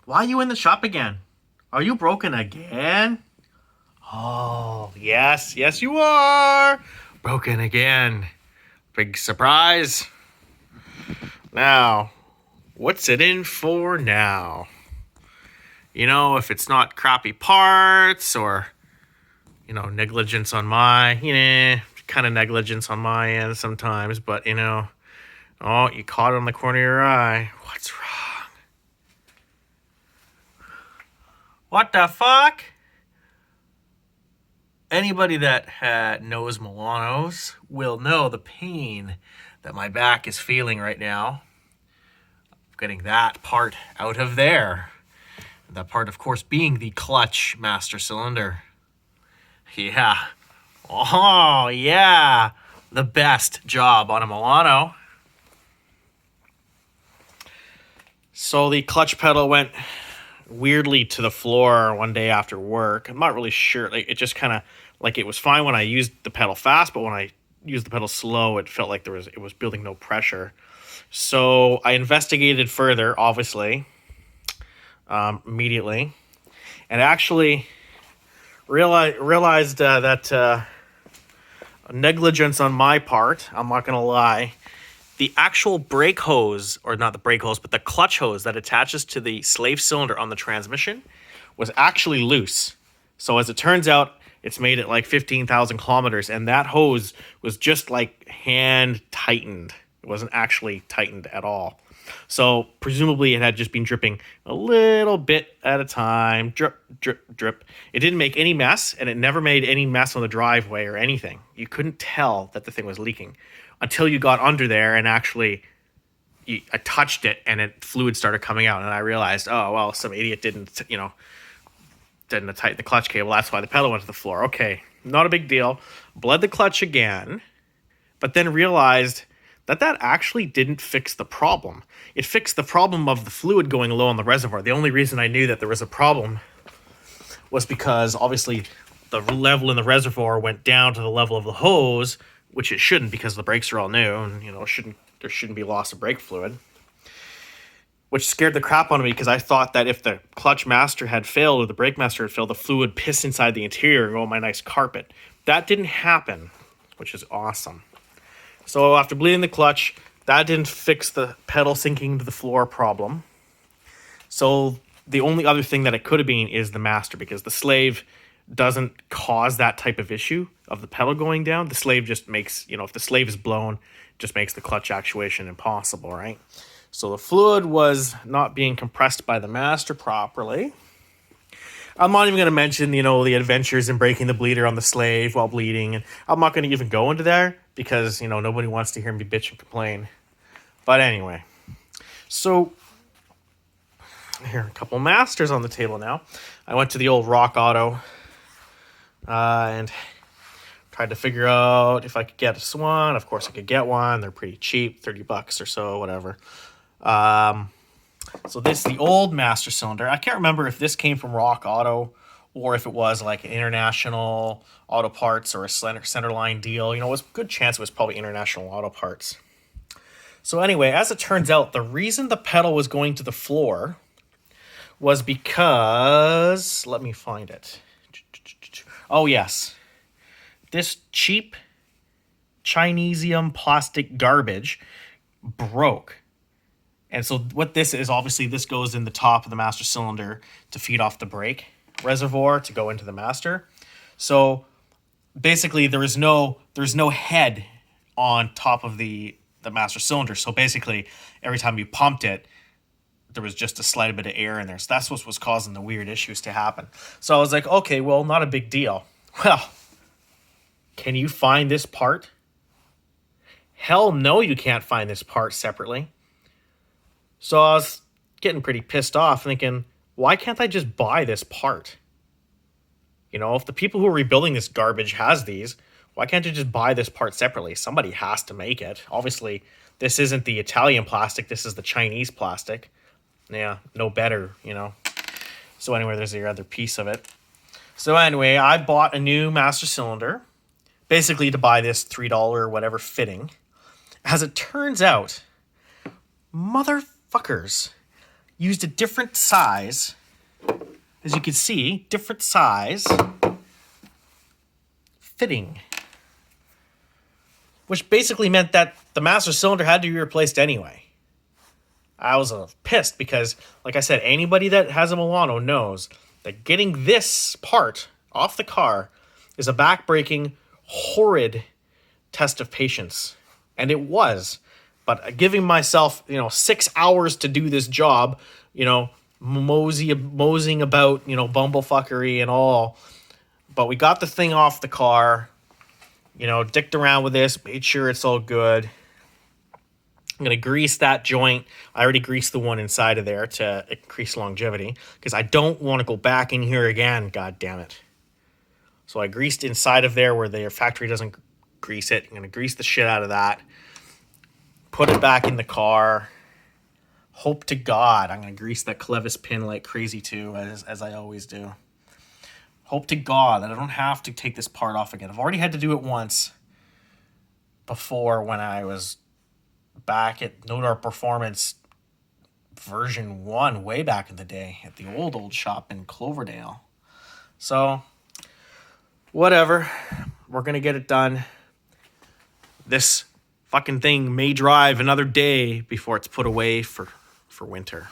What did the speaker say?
Why are you in the shop again? Are you broken again? Oh, yes, yes, you are. Broken again. Big surprise. Now, what's it in for now? You know, if it's not crappy parts or, negligence on kind of negligence on my end sometimes, but, oh, you caught it on the corner of your eye. What's wrong? What the fuck? Anybody that knows Milanos will know the pain that my back is feeling right now. Getting that part out of there. That part, of course, being the clutch master cylinder. Yeah. Oh, yeah. The best job on a Milano. So the clutch pedal went weirdly to the floor one day after work. I'm not really sure. Like, it just kind of, like, it was fine when I used the pedal fast, but when I used the pedal slow, it felt like it was building no pressure. So I investigated further, obviously, immediately, and actually realized that negligence on my part. I'm not gonna lie. The actual brake hose, or not the brake hose, but the clutch hose that attaches to the slave cylinder on the transmission was actually loose. So as it turns out, it's made at like 15,000 kilometers, and that hose was just like hand tightened. It wasn't actually tightened at all. So presumably it had just been dripping a little bit at a time. Drip, drip, drip. It didn't make any mess, and it never made any mess on the driveway or anything. You couldn't tell that the thing was leaking until you got under there and actually I touched it and fluid started coming out. And I realized, oh, well, some idiot didn't tighten the clutch cable. That's why the pedal went to the floor. Okay, not a big deal. Bled the clutch again, but then realized that actually didn't fix the problem. It fixed the problem of the fluid going low on the reservoir. The only reason I knew that there was a problem was because obviously the level in the reservoir went down to the level of the hose, which it shouldn't because the brakes are all new and, there shouldn't be loss of brake fluid. Which scared the crap out of me because I thought that if the clutch master had failed or the brake master had failed, the fluid would piss inside the interior and go on my nice carpet. That didn't happen, which is awesome. So after bleeding the clutch, that didn't fix the pedal sinking to the floor problem. So the only other thing that it could have been is the master, because the slave doesn't cause that type of issue of the pedal going down. The slave just makes, if the slave is blown, just makes the clutch actuation impossible, right? So the fluid was not being compressed by the master properly. I'm not even going to mention, the adventures in breaking the bleeder on the slave while bleeding. And I'm not going to even go into there because, nobody wants to hear me bitch and complain. But anyway, so here are a couple masters on the table now. I went to the old Rock Auto and tried to figure out if I could get this one. Of course, I could get one. They're pretty cheap, $30 or so, whatever. So this is the old master cylinder. I can't remember if this came from Rock Auto or if it was like an International Auto Parts or a Centerline deal. It was a good chance it was probably International Auto Parts. So anyway, as it turns out, the reason the pedal was going to the floor was because... Let me find it. Oh, yes. This cheap Chinesium plastic garbage broke. And so what this is, obviously this goes in the top of the master cylinder to feed off the brake reservoir to go into the master. So basically there's no head on top of the master cylinder. So basically every time you pumped it, there was just a slight bit of air in there. So that's what was causing the weird issues to happen. So I was like, okay, well, not a big deal. Well, can you find this part? Hell no, you can't find this part separately. So I was getting pretty pissed off thinking, why can't I just buy this part? If the people who are rebuilding this garbage has these, why can't you just buy this part separately? Somebody has to make it. Obviously, this isn't the Italian plastic. This is the Chinese plastic. Yeah, no better, So anyway, there's the other piece of it. So anyway, I bought a new master cylinder, basically to buy this $3 or whatever fitting. As it turns out, motherfuckers used a different size. As you can see, different size fitting. Which basically meant that the master cylinder had to be replaced anyway. I was pissed because, like I said, anybody that has a Milano knows that getting this part off the car is a backbreaking, horrid test of patience. And it was. But giving myself, 6 hours to do this job, moseying about, bumblefuckery and all. But we got the thing off the car, dicked around with this, made sure it's all good. I'm going to grease that joint. I already greased the one inside of there to increase longevity because I don't want to go back in here again, god damn it. So I greased inside of there where the factory doesn't grease it. I'm going to grease the shit out of that. Put it back in the car. Hope to God I'm going to grease that clevis pin like crazy too, as I always do. Hope to God that I don't have to take this part off again. I've already had to do it once before when I was back at Nodar Performance version 1 way back in the day at the old shop in Cloverdale. So, whatever. We're going to get it done. This fucking thing may drive another day before it's put away for winter.